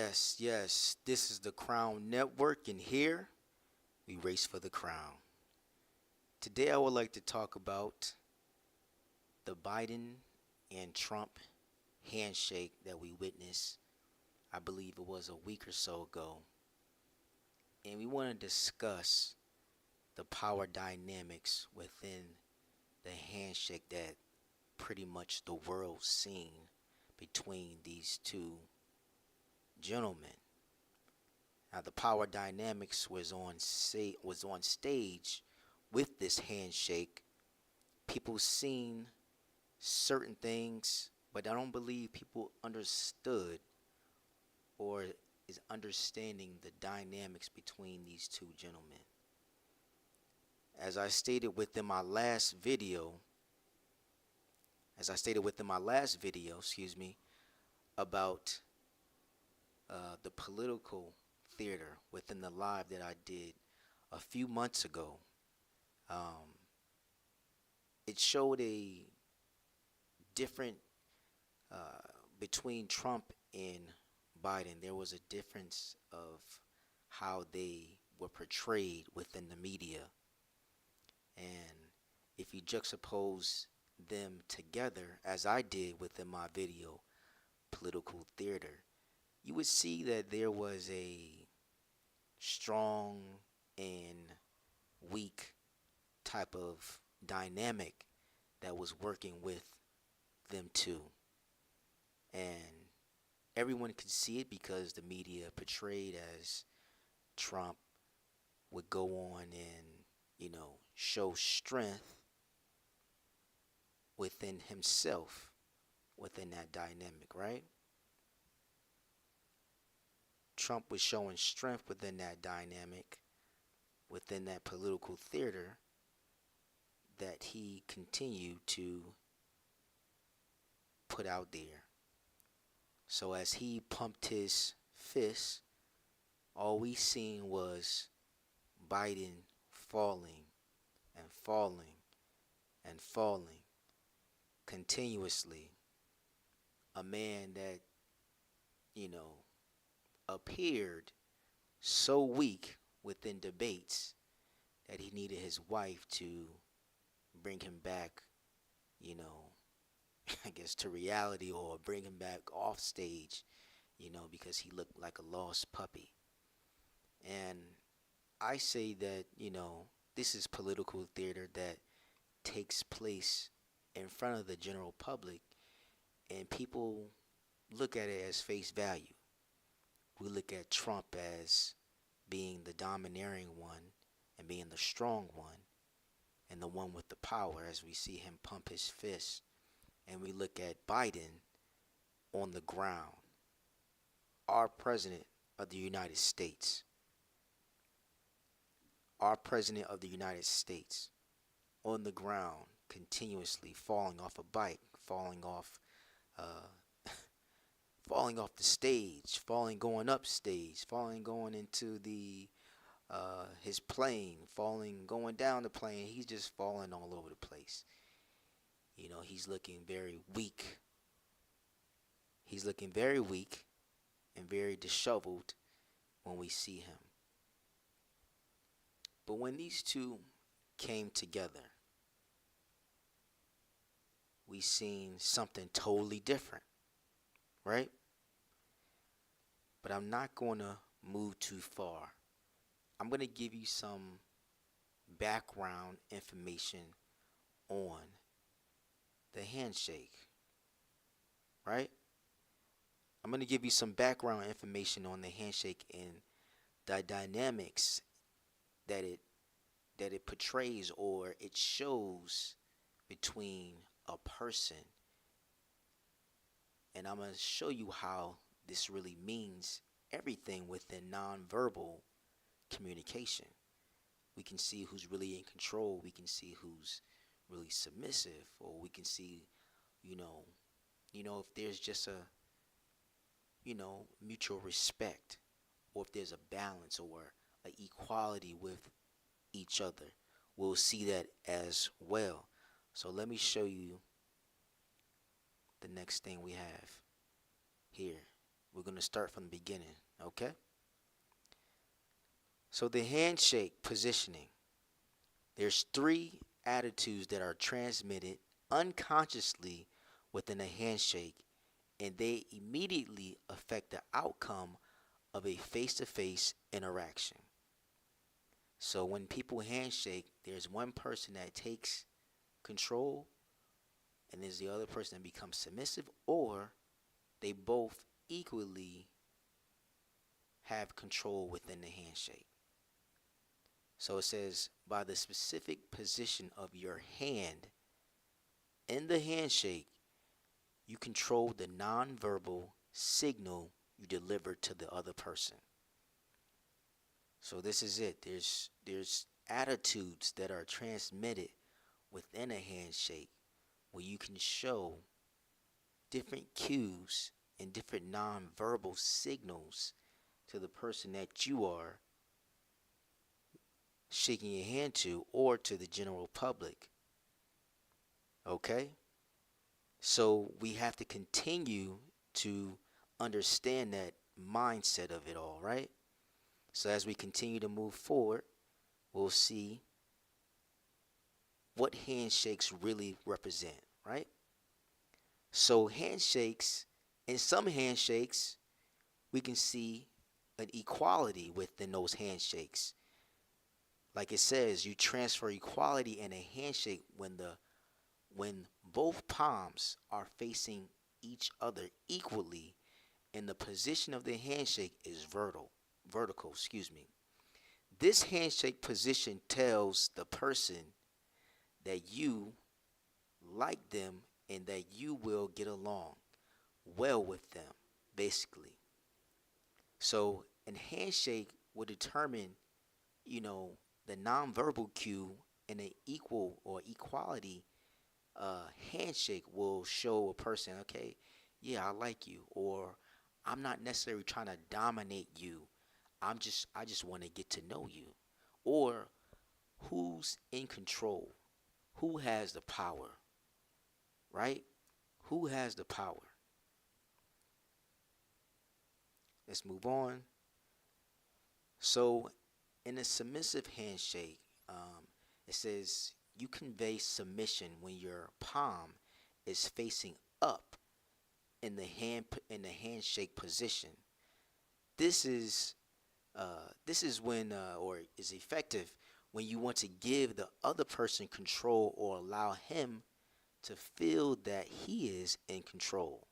Yes. This is the Crown Network, and here we race for the crown. Today, I would like to talk about the Biden and Trump handshake that we witnessed. I believe it was a week or so ago. And we want to discuss the power dynamics within the handshake that pretty much the world's seen between these two gentlemen. Now, the power dynamics was on stage with this handshake. People seen certain things, but I don't believe people understood or is understanding the dynamics between these two gentlemen. As I stated within my last video, about the political theater within the live that I did a few months ago. Um, it showed a different between Trump and Biden. There was a difference of how they were portrayed within the media, and if you juxtapose them together, as I did within my video, political theater, you would see that there was a strong and weak type of dynamic that was working with them two. And everyone could see it because the media portrayed as Trump would go on and, show strength within himself within that dynamic, right? Trump was showing strength within that dynamic, within that political theater that he continued to put out there. So as he pumped his fist, all we seen was Biden falling and falling and falling continuously. A man that, appeared so weak within debates that he needed his wife to bring him back, I guess to reality, or bring him back off stage, because he looked like a lost puppy. And I say that, this is political theater that takes place in front of the general public, and people look at it as face value. We look at Trump as being the domineering one and being the strong one and the one with the power, as we see him pump his fist. And we look at Biden on the ground, our president of the United States. Our president of the United States on the ground, continuously falling off a bike, falling off the stage, going up stage, going into the his plane, going down the plane. He's just falling all over the place. He's looking very weak. He's looking very weak and very disheveled when we see him. But when these two came together, we seen something totally different, right? But I'm not going to move too far. I'm going to give you some background information on the handshake, right? I'm going to give you some background information on the handshake and the dynamics that it portrays, or it shows between a person. And I'm going to show you how this really means everything within nonverbal communication. We can see who's really in control. We can see who's really submissive, or we can see, if there's just a, mutual respect, or if there's a balance or a equality with each other. We'll see that as well. So let me show you the next thing we have here. We're going to start from the beginning, okay? So the handshake positioning. There's three attitudes that are transmitted unconsciously within a handshake, and they immediately affect the outcome of a face-to-face interaction. So when people handshake, there's one person that takes control and there's the other person that becomes submissive, or they both equally have control within the handshake. So it says, by the specific position of your hand in the handshake, you control the nonverbal signal you deliver to the other person. So this is it. There's attitudes that are transmitted within a handshake where you can show different cues and different nonverbal signals to the person that you are shaking your hand to or to the general public. Okay? So we have to continue to understand that mindset of it all, right? So as we continue to move forward, we'll see what handshakes really represent, right? So handshakes, in some handshakes, we can see an equality within those handshakes. Like it says, you transfer equality in a handshake when both palms are facing each other equally and the position of the handshake is vertical, excuse me. This handshake position tells the person that you like them and that you will get along well with them, basically. So, a handshake will determine, the nonverbal cue in an equal or equality handshake will show a person, okay, yeah, I like you, or I'm not necessarily trying to dominate you. I just want to get to know you. Or who's in control? Who has the power? Right? Who has the power? Let's move on. So, in a submissive handshake, it says you convey submission when your palm is facing up in the handshake position. This is when or is effective when you want to give the other person control or allow him to feel that he is in control.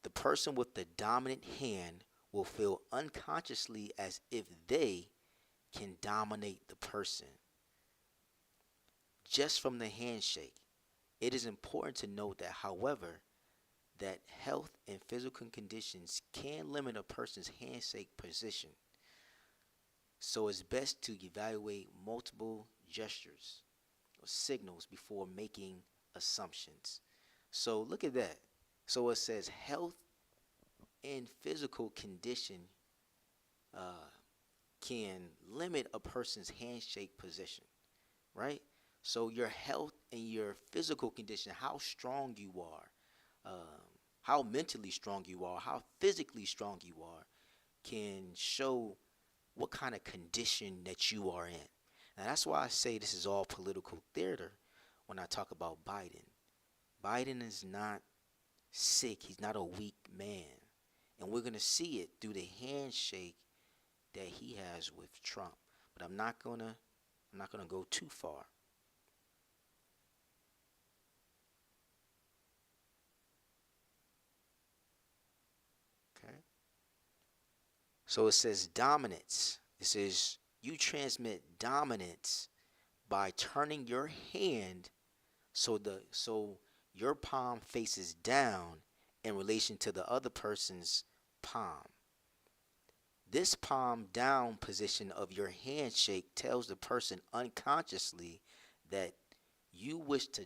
The person with the dominant hand will feel unconsciously as if they can dominate the person just from the handshake. It is important to note that, however, that health and physical conditions can limit a person's handshake position. So it's best to evaluate multiple gestures or signals before making assumptions. So look at that. So it says health and physical condition uh, can limit a person's handshake position, right? So your health and your physical condition, how strong you are, how mentally strong you are, how physically strong you are, can show what kind of condition that you are in. Now that's why I say this is all political theater when I talk about Biden. Biden is not sick. He's not a weak man. And we're going to see it through the handshake that he has with Trump. But I'm not going to go too far. Okay? So it says dominance. It says you transmit dominance by turning your hand so your palm faces down in relation to the other person's palm. This palm down position of your handshake tells the person unconsciously that you wish to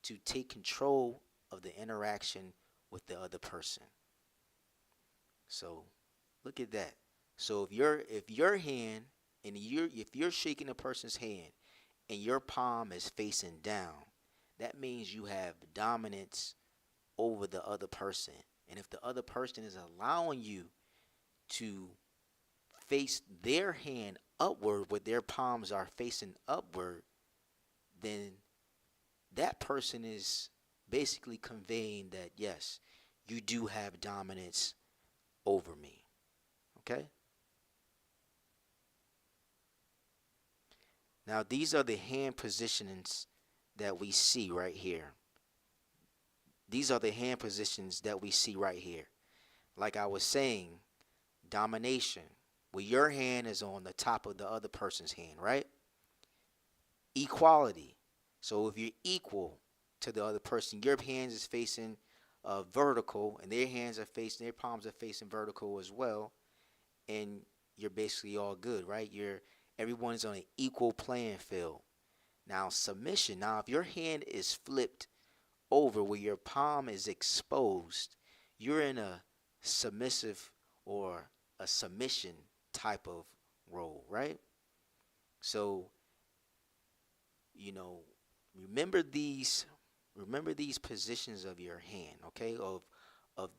to take control of the interaction with the other person. So look at that. So if your hand and if you're shaking a person's hand and your palm is facing down, that means you have dominance over the other person. And if the other person is allowing you to face their hand upward, where their palms are facing upward, then that person is basically conveying that, yes, you do have dominance over me. Okay? Now, these are the hand positions that we see right here. These are the hand positions that we see right here. Like I was saying, domination, where your hand is on the top of the other person's hand, right? Equality. So if you're equal to the other person, your hands is facing vertical, and their palms are facing vertical as well, and you're basically all good, right? Everyone's on an equal playing field. Now submission. Now if your hand is flipped over where your palm is exposed, you're in a submissive or a submission type of role, right? So, you know, remember these positions of your hand, okay? Of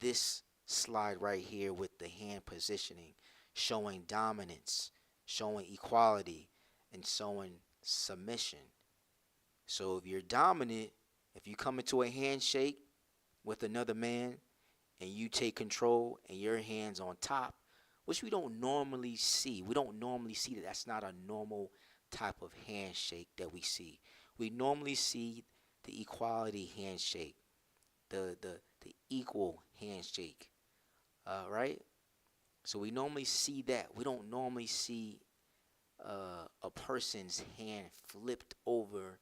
this slide right here with the hand positioning, showing dominance, showing equality, and showing submission. So if you're dominant, if you come into a handshake with another man and you take control and your hands on top, which we don't normally see. We don't normally see that. That's not a normal type of handshake that we see. We normally see the equality handshake, the equal handshake, right? So we normally see that. We don't normally see a person's hand flipped over,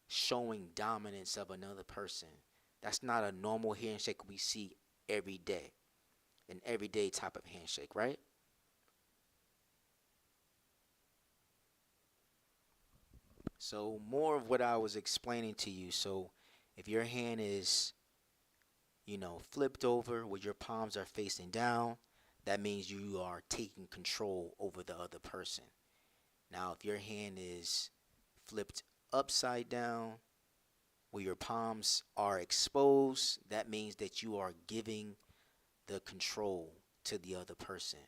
showing dominance of another person. That's not a normal handshake we see every day, an everyday type of handshake, right? So more of what I was explaining to you. So if your hand is, flipped over where your palms are facing down, that means you are taking control over the other person. Now, if your hand is flipped upside down where your palms are exposed, that means that you are giving the control to the other person.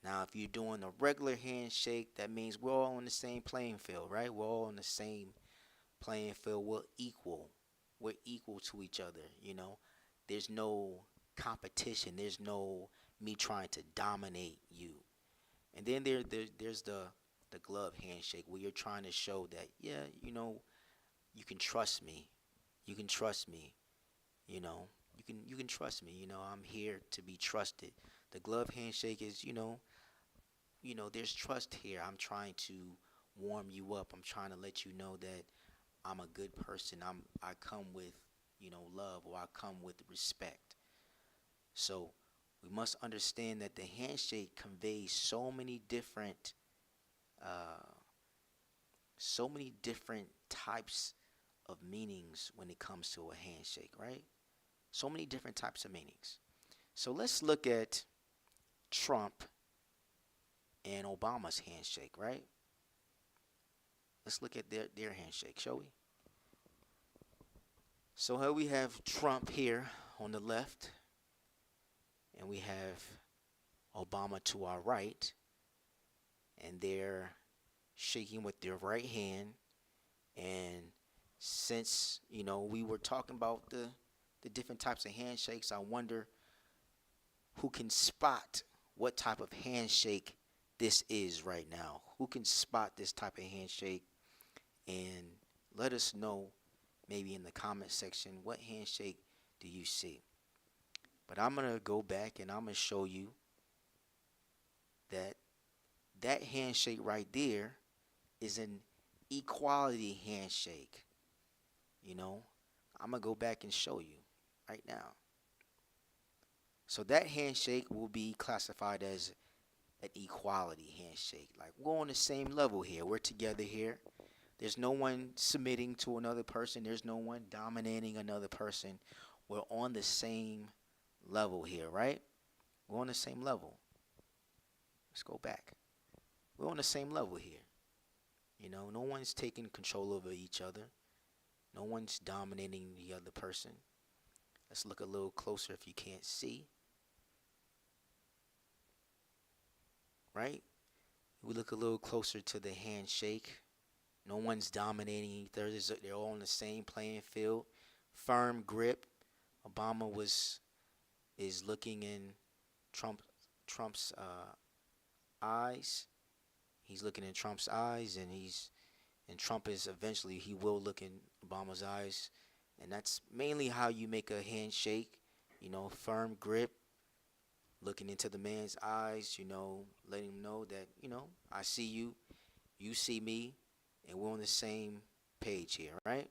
Now, if you're doing a regular handshake, that means we're all on the same playing field, right? We're all on the same playing field. We're equal. We're equal to each other, There's no competition. There's no me trying to dominate you. And then there's the glove handshake where you're trying to show that, yeah, you can trust me. You can trust me. You can trust me. I'm here to be trusted. The glove handshake is, there's trust here. I'm trying to warm you up. I'm trying to let you know that I'm a good person. I come with, love, or I come with respect. So we must understand that the handshake conveys uh, so many different types of meanings when it comes to a handshake, right? So many different types of meanings. So let's look at Trump and Obama's handshake, right? Let's look at their handshake, shall we? So here we have Trump here on the left, and we have Obama to our right, and they're shaking with their right hand. And since, we were talking about the different types of handshakes, I wonder who can spot what type of handshake this is right now. Who can spot this type of handshake? And let us know maybe in the comment section, what handshake do you see? But I'm going to go back and I'm going to show you that handshake right there is an equality handshake. I'm going to go back and show you right now. So that handshake will be classified as an equality handshake. Like, we're on the same level here. We're together here. There's no one submitting to another person. There's no one dominating another person. We're on the same level here, right? We're on the same level. Let's go back. We're on the same level here. No one's taking control over each other. No one's dominating the other person. Let's look a little closer if you can't see, right? We look a little closer to the handshake. No one's dominating each other. They're all on the same playing field. Firm grip. Obama is looking in Trump's eyes. He's looking in Trump's eyes, and Trump is eventually he will look in Obama's eyes, and that's mainly how you make a handshake. Firm grip, looking into the man's eyes. Letting him know that I see you, you see me, and we're on the same page here, right?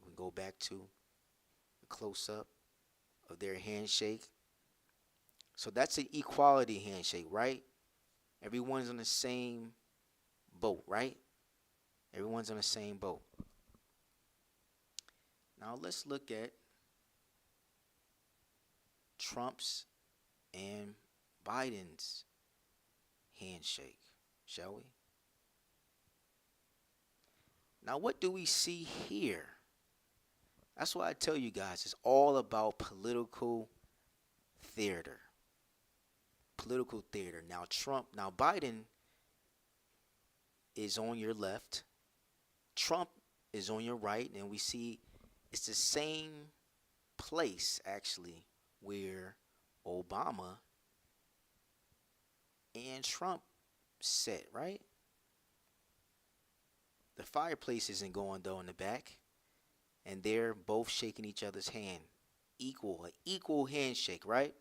We go back to a close up of their handshake. So that's an equality handshake, right? Everyone's on the same boat, right? Everyone's on the same boat. Now let's look at Trump's and Biden's handshake, shall we? Now what do we see here? That's why I tell you guys, it's all about political theater. Political theater. Now Biden is on your left. Trump is on your right, and we see it's the same place actually where Obama and Trump sit, right? The fireplace isn't going though in the back, and they're both shaking each other's hand. An equal handshake, right?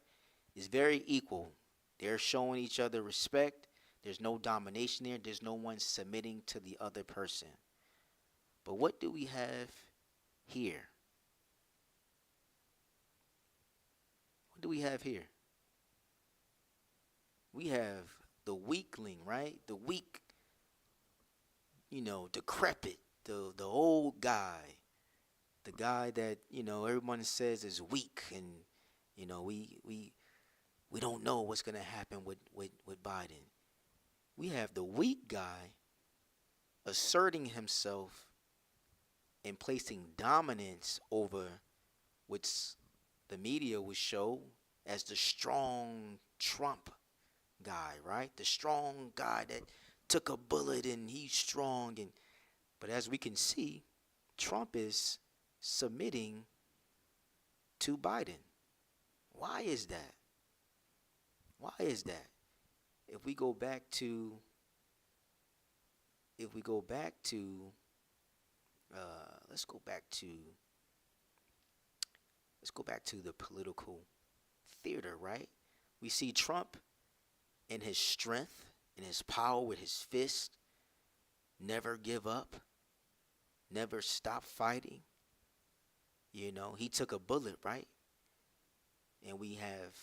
It's very equal. They're showing each other respect. There's no domination there. There's no one submitting to the other person. But what do we have here? What do we have here? We have the weakling, right? The weak, decrepit, the old guy. The guy that, everyone says is weak, and, we don't know what's going to happen with Biden. We have the weak guy asserting himself and placing dominance over which the media would show as the strong Trump guy, right? The strong guy that took a bullet and he's strong. But as we can see, Trump is submitting to Biden. Why is that? Why is that? If we go back to let's go back to the political theater, right? We see Trump in his strength, in his power with his fist, never give up, never stop fighting. He took a bullet, right? And we have